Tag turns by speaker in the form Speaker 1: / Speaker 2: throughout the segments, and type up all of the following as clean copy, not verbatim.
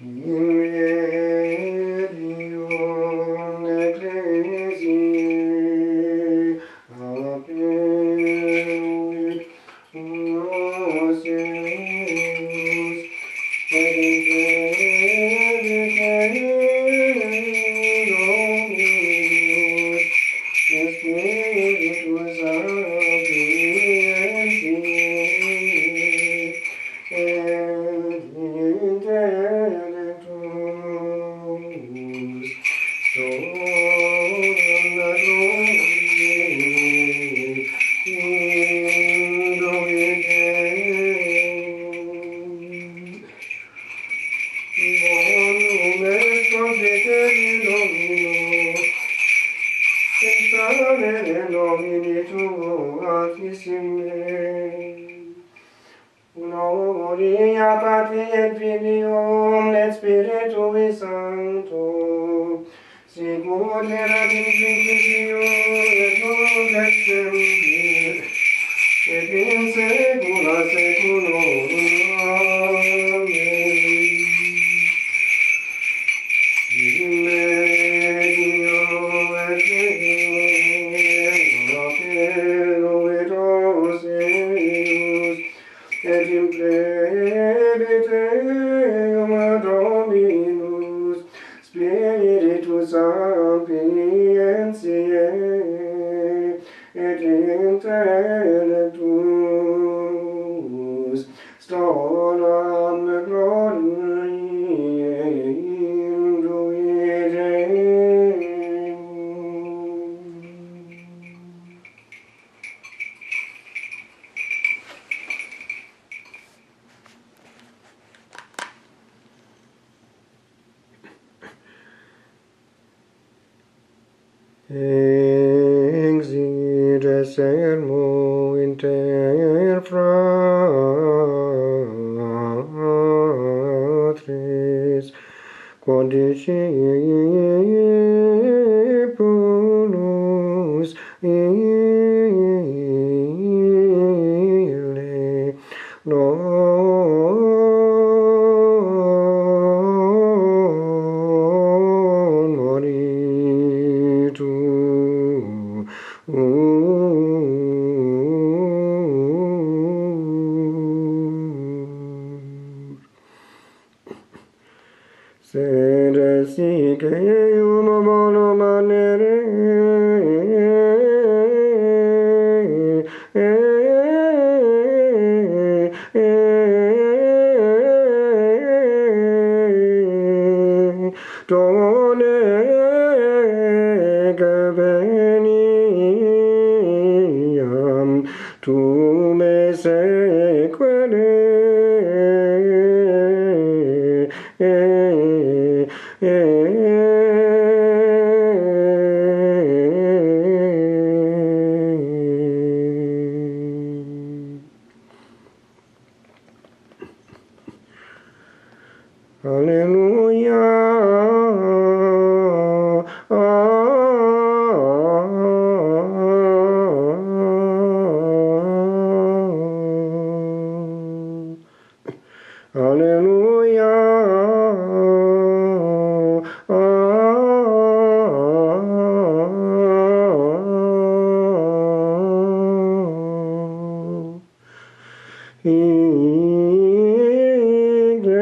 Speaker 1: Medium ecclesiae apperuit unos eius, et in plenitate Dominus, Spiritus sapientiae, et intellectus sola glorie induit bonum est confiteri Domino, Instare nomini tuo altissime. Gloria Patri et Filio et Spiritui Sancto, sicut erat in principio et nunc et semper, et in saecula saeculorum. Amen. Medio et apperuit eius, et in plenitate Dominus, Spiritus sapientiae, et intellectus stolam gloriae induit. Exite sermo inter fratres, quod discipulos ille non moritur. Sed sic eum bonum manere donec veniam tu me sequere. Alleluia. Alleluia. Igles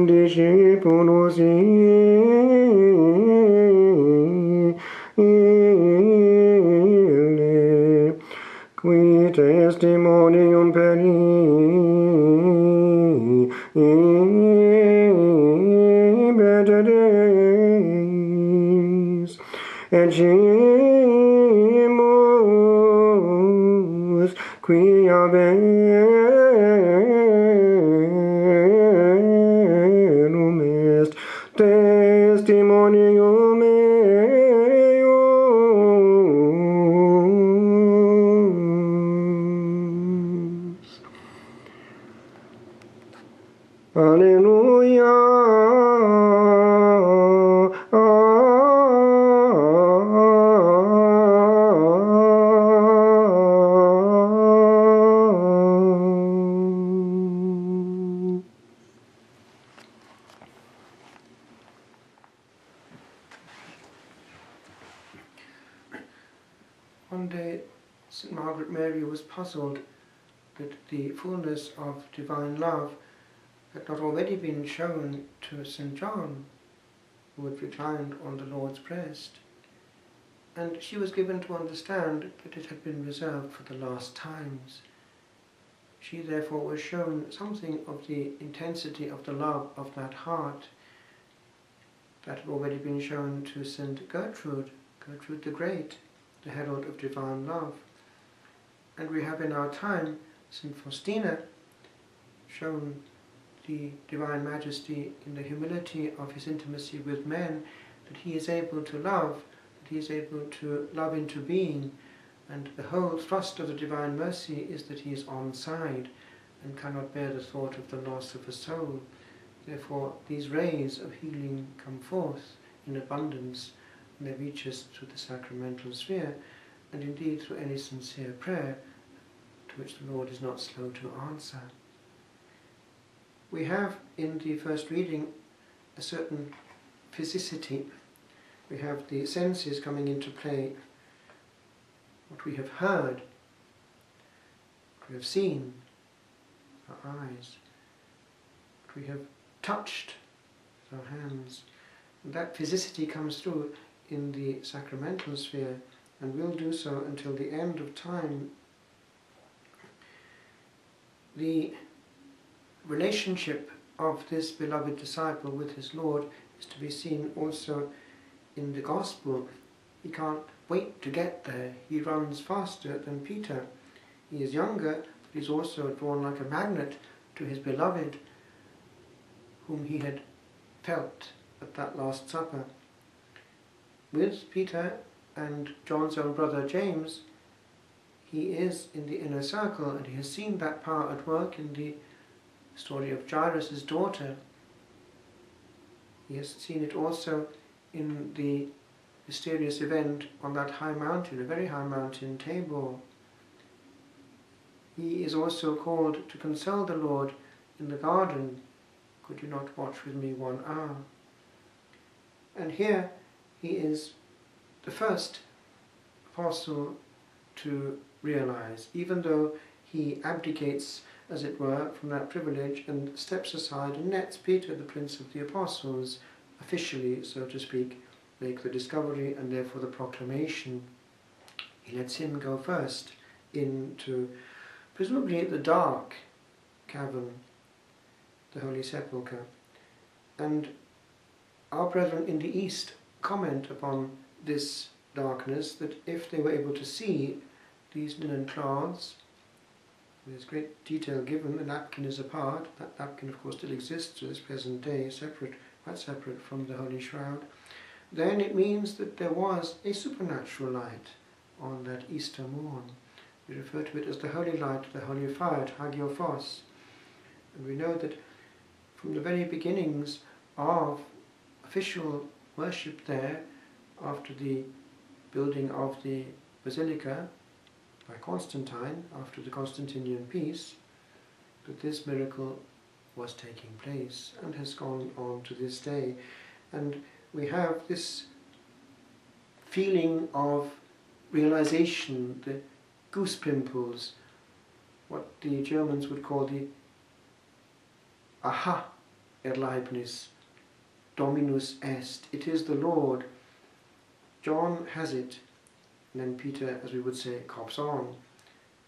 Speaker 1: discipulos ille, qui testimonium peribet et gimus qui verum est testimonium eius. Alleluia.
Speaker 2: Mary was puzzled that the fullness of divine love had not already been shown to St. John, who had reclined on the Lord's breast, and she was given to understand that it had been reserved for the last times. She therefore was shown something of the intensity of the love of that heart that had already been shown to St. Gertrude, Gertrude the Great, the herald of divine love. And we have in our time St. Faustina, shown the Divine Majesty in the humility of his intimacy with men, that he is able to love, that he is able to love into being, and the whole thrust of the Divine Mercy is that he is on side and cannot bear the thought of the loss of a soul. Therefore these rays of healing come forth in abundance, and they reach us through the sacramental sphere, and indeed through any sincere prayer to which the Lord is not slow to answer. We have in the first reading a certain physicity. We have the senses coming into play, what we have heard, what we have seen, our eyes, what we have touched with our hands. And that physicity comes through in the sacramental sphere, and will do so until the end of time. The relationship of this beloved disciple with his Lord is to be seen also in the Gospel. He can't wait to get there. He runs faster than Peter. He is younger, but he's also drawn like a magnet to his beloved, whom he had felt at that Last Supper. With Peter and John's own brother James, he is in the inner circle, and he has seen that power at work in the story of Jairus' daughter. He has seen it also in the mysterious event on that high mountain, a very high mountain, Tabor. He is also called to console the Lord in the garden. Could you not watch with me 1 hour? And here he is the first apostle to realize, even though he abdicates, as it were, from that privilege and steps aside and lets Peter, the Prince of the Apostles, officially, so to speak, make the discovery and therefore the proclamation. He lets him go first into presumably the dark cavern, the Holy Sepulchre. And our brethren in the East comment upon this darkness, that if they were able to see these linen cloths, there's great detail given, the napkin is apart. That napkin of course still exists to this present day, separate, quite separate from the Holy Shroud. Then it means that there was a supernatural light on that Easter morn. We refer to it as the Holy Light, the Holy Fire, Hagios. And we know that from the very beginnings of official worship there, after the building of the Basilica by Constantine, after the Constantinian peace, that this miracle was taking place and has gone on to this day. And we have this feeling of realization, the goose pimples, what the Germans would call the Aha-Erlebnis, Dominus est, it is the Lord. John has it, and then Peter, as we would say, cops on.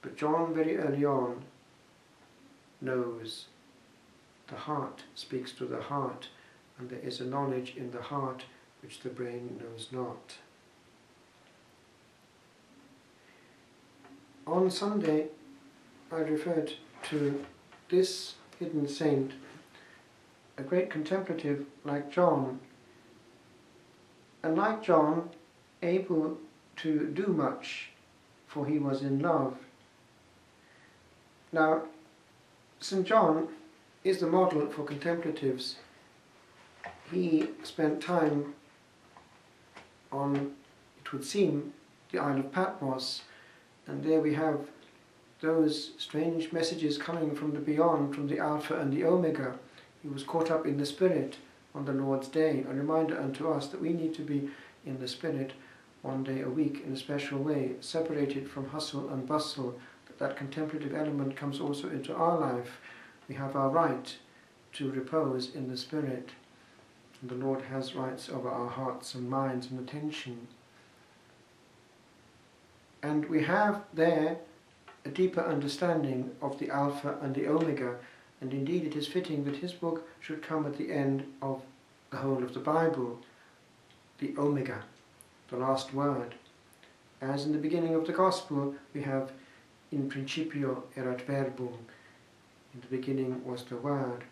Speaker 2: But John very early on knows. The heart speaks to the heart, and there is a knowledge in the heart which the brain knows not. On Sunday I referred to this hidden saint, a great contemplative like John, and like John, able to do much, for he was in love. Now, St. John is the model for contemplatives. He spent time on, it would seem, the Isle of Patmos, and there we have those strange messages coming from the beyond, from the Alpha and the Omega. He was caught up in the Spirit on the Lord's Day, a reminder unto us that we need to be in the Spirit one day a week in a special way, separated from hustle and bustle, that contemplative element comes also into our life. We have our right to repose in the Spirit. And the Lord has rights over our hearts and minds and attention. And we have there a deeper understanding of the Alpha and the Omega, and indeed it is fitting that his book should come at the end of the whole of the Bible, the Omega, the last word. As in the beginning of the Gospel we have in principio erat verbum, in the beginning was the Word.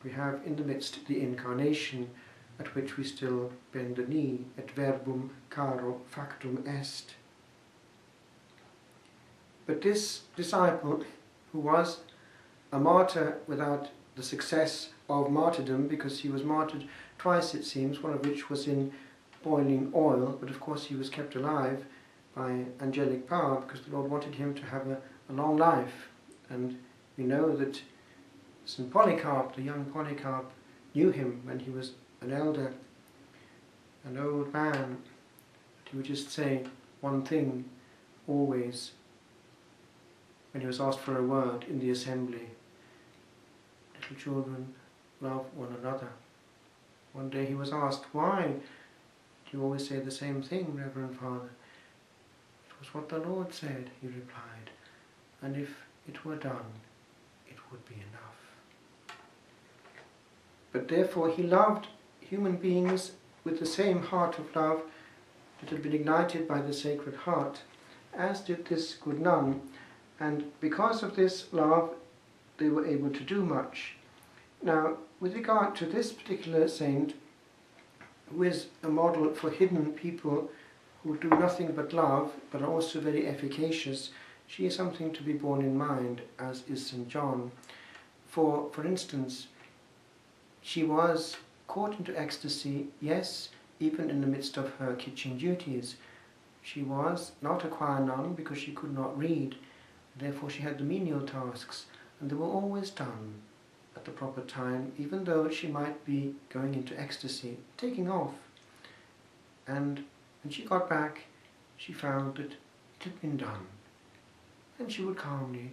Speaker 2: We have in the midst the Incarnation, at which we still bend the knee, et verbum caro factum est. But this disciple, who was a martyr without the success of martyrdom, because he was martyred twice it seems, one of which was in boiling oil, but of course he was kept alive by angelic power because the Lord wanted him to have a long life. And we know that St. Polycarp, the young Polycarp, knew him when he was an elder, an old man. He would just say one thing always when he was asked for a word in the assembly: little children, love one another. One day he was asked, why do you always say the same thing, Reverend Father? It was what the Lord said, he replied, and if it were done, it would be enough. But therefore he loved human beings with the same heart of love that had been ignited by the Sacred Heart, as did this good nun, and because of this love they were able to do much. Now, with regard to this particular saint, who is a model for hidden people who do nothing but love, but are also very efficacious, she is something to be borne in mind, as is St. John. For instance, she was caught into ecstasy, yes, even in the midst of her kitchen duties. She was not a choir nun because she could not read, therefore she had the menial tasks, and they were always done at the proper time, even though she might be going into ecstasy, taking off. And when she got back, she found that it had been done. And she would calmly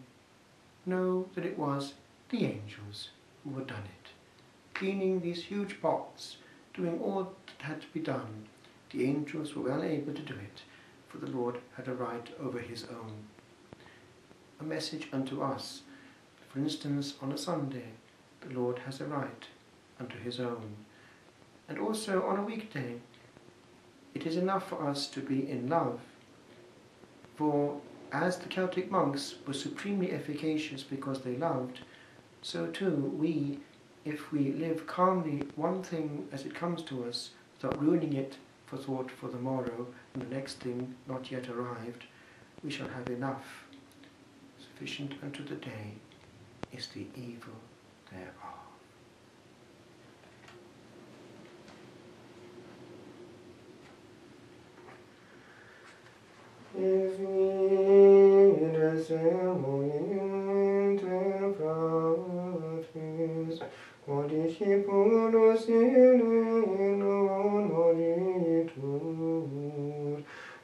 Speaker 2: know that it was the angels who had done it, cleaning these huge pots, doing all that had to be done. The angels were well able to do it, for the Lord had a right over his own. A message unto us. For instance, on a Sunday, the Lord has a right unto his own. And also on a weekday, it is enough for us to be in love. For as the Celtic monks were supremely efficacious because they loved, so too we, if we live calmly one thing as it comes to us, without ruining it for thought for the morrow and the next thing not yet arrived, we shall have enough. Sufficient unto the day is the evil thereof.
Speaker 1: If quodiscipulos in non moritur,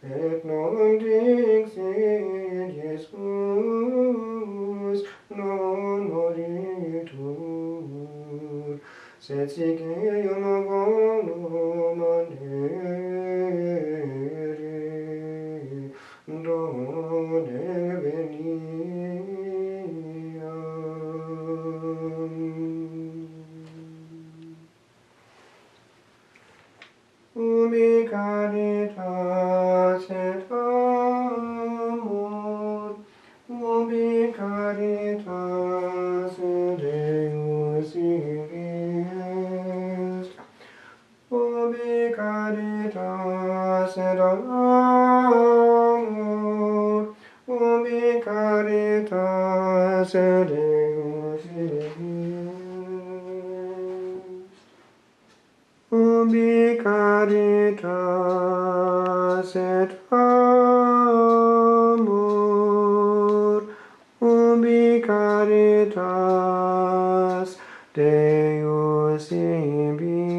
Speaker 1: et non dixit Iesus non moritur, sed sic eum bonum manere done veniam. Ubi caritas et amor, ubi caritas Deus ibi est, ubi caritas et amor, ubi caritas Deus ibi est. Ubi caritas et amor, ubi caritas Deus ibi